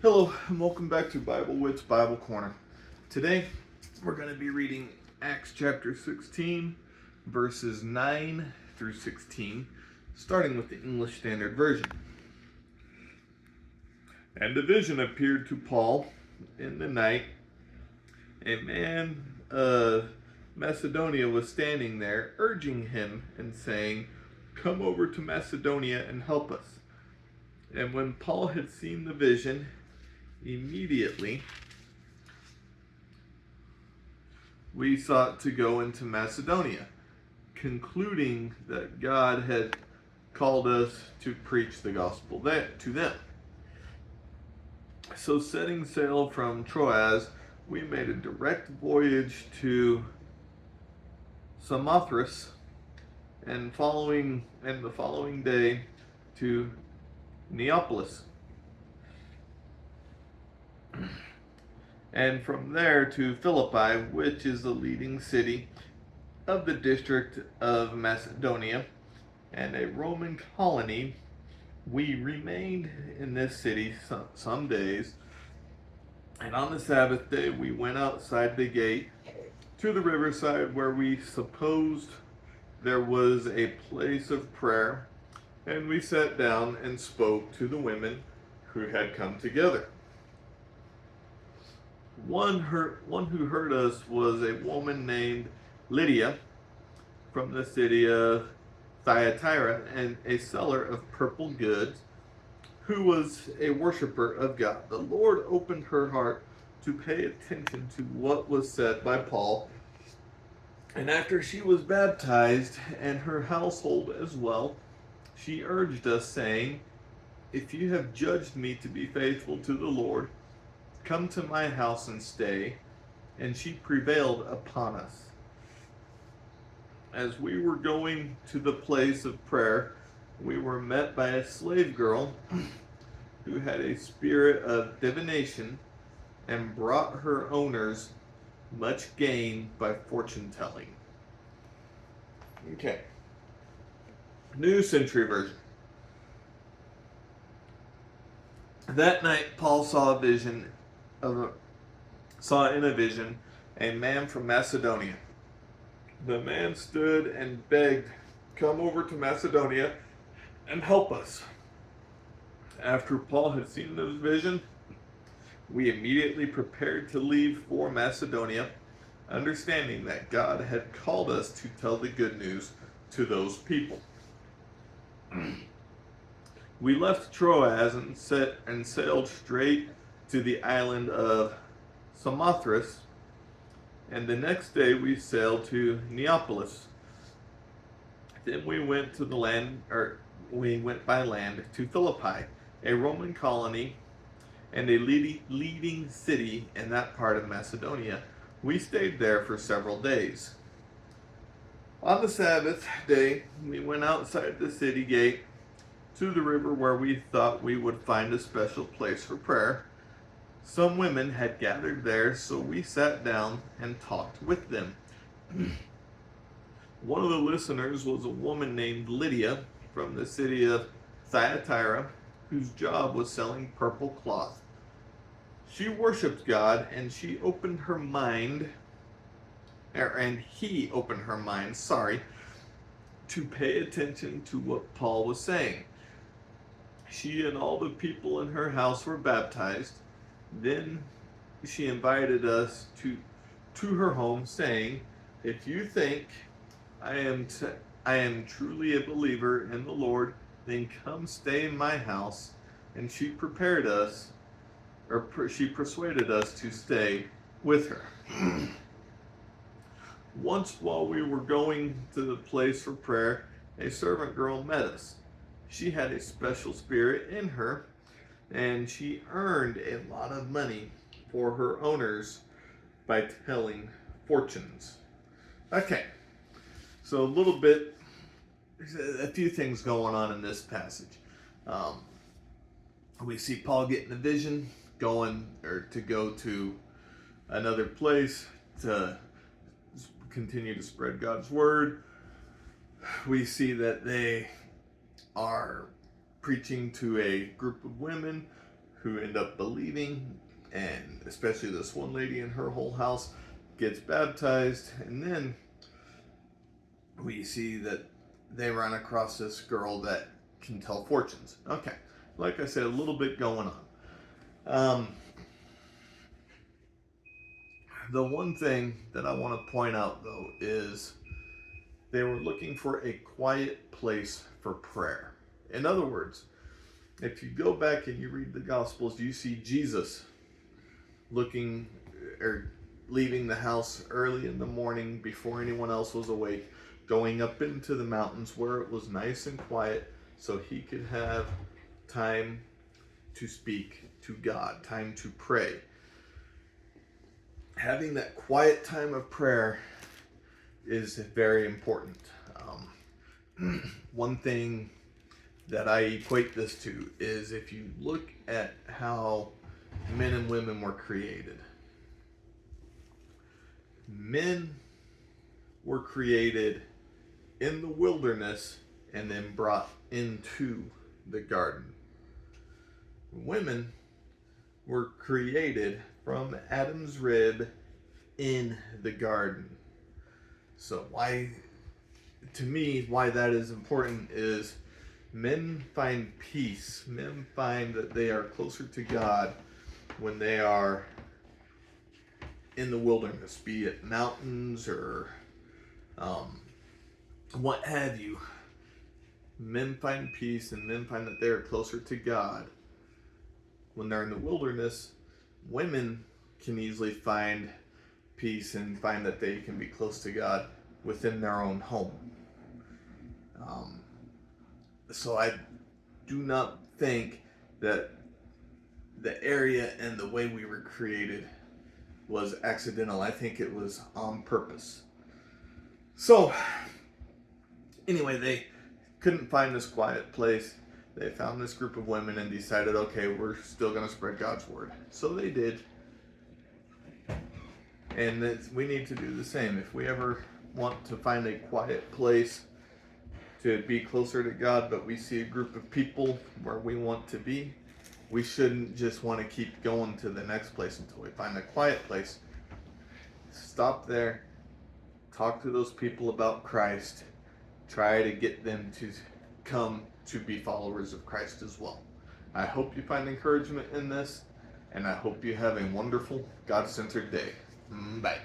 Hello, and welcome back to Bible Wits Bible Corner. Today, we're going to be reading Acts chapter 16, verses 9 through 16, starting with the English Standard Version. And a vision appeared to Paul in the night. A man of Macedonia was standing there, urging him and saying, "Come over to Macedonia and help us." And when Paul had seen the vision, immediately we sought to go into Macedonia, concluding that God had called us to preach the gospel to them. So setting sail from Troas, we made a direct voyage to Samothrace, and the following day to Neapolis, and from there to Philippi, which is the leading city of the district of Macedonia and a Roman colony. We remained in this city some days, and on the Sabbath day we went outside the gate to the riverside, where we supposed there was a place of prayer, and we sat down and spoke to the women who had come together. One who heard us was a woman named Lydia from the city of Thyatira, and a seller of purple goods, who was a worshiper of God. The Lord opened her heart to pay attention to what was said by Paul, and after she was baptized, and her household as well, she urged us, saying, "If you have judged me to be faithful to the Lord, come to my house and stay." And she prevailed upon us. As we were going to the place of prayer, we were met by a slave girl who had a spirit of divination and brought her owners much gain by fortune telling. Okay. New Century Version. That night Paul saw in a vision a man from Macedonia. The man stood and begged, "Come over to Macedonia and help us." After Paul had seen this vision, we immediately prepared to leave for Macedonia, understanding that God had called us to tell the good news to those people. We left Troas and sailed straight to the island of Samothrace, and the next day we sailed to Neapolis. Then we went by land to Philippi, a Roman colony and a leading city in that part of Macedonia. We stayed there for several days. On the Sabbath day, we went outside the city gate to the river, where we thought we would find a special place for prayer. Some women had gathered there, so we sat down and talked with them. One of the listeners was a woman named Lydia from the city of Thyatira, whose job was selling purple cloth. She worshiped God, and he opened her mind, to pay attention to what Paul was saying. She and all the people in her house were baptized. Then she invited us to her home, saying, "If you think I am truly a believer in the Lord, then come stay in my house." And she persuaded us to stay with her. Once, while we were going to the place for prayer, a servant girl met us. She had a special spirit in her, and she earned a lot of money for her owners by telling fortunes. Okay, so a few things going on in this passage. We see Paul getting a vision, to go to another place to continue to spread God's word. We see that they are preaching to a group of women who end up believing, and especially this one lady and her whole house gets baptized. And then we see that they run across this girl that can tell fortunes. Okay, like I said, a little bit going on. The one thing that I want to point out, though, is they were looking for a quiet place for prayer. In other words, if you go back and you read the Gospels, you see Jesus looking or leaving the house early in the morning before anyone else was awake, going up into the mountains where it was nice and quiet so he could have time to speak to God, time to pray. Having that quiet time of prayer is very important. One thing that I equate this to is if you look at how men and women were created. Men were created in the wilderness and then brought into the garden. Women were created from Adam's rib in the garden. So why that is important is men find peace. Men find that they are closer to God when they are in the wilderness, be it mountains or what have you. Men find peace and men find that they are closer to God when they're in the wilderness. Women can easily find peace and find that they can be close to God within their own home. So I do not think that the area and the way we were created was accidental. I think it was on purpose. So anyway, they couldn't find this quiet place. They found this group of women and decided, okay, we're still going to spread God's word. So they did. And we need to do the same. If we ever want to find a quiet place to be closer to God, but we see a group of people where we want to be, we shouldn't just want to keep going to the next place until we find a quiet place. Stop there. Talk to those people about Christ. Try to get them to come to be followers of Christ as well. I hope you find encouragement in this, and I hope you have a wonderful, God-centered day. Bye.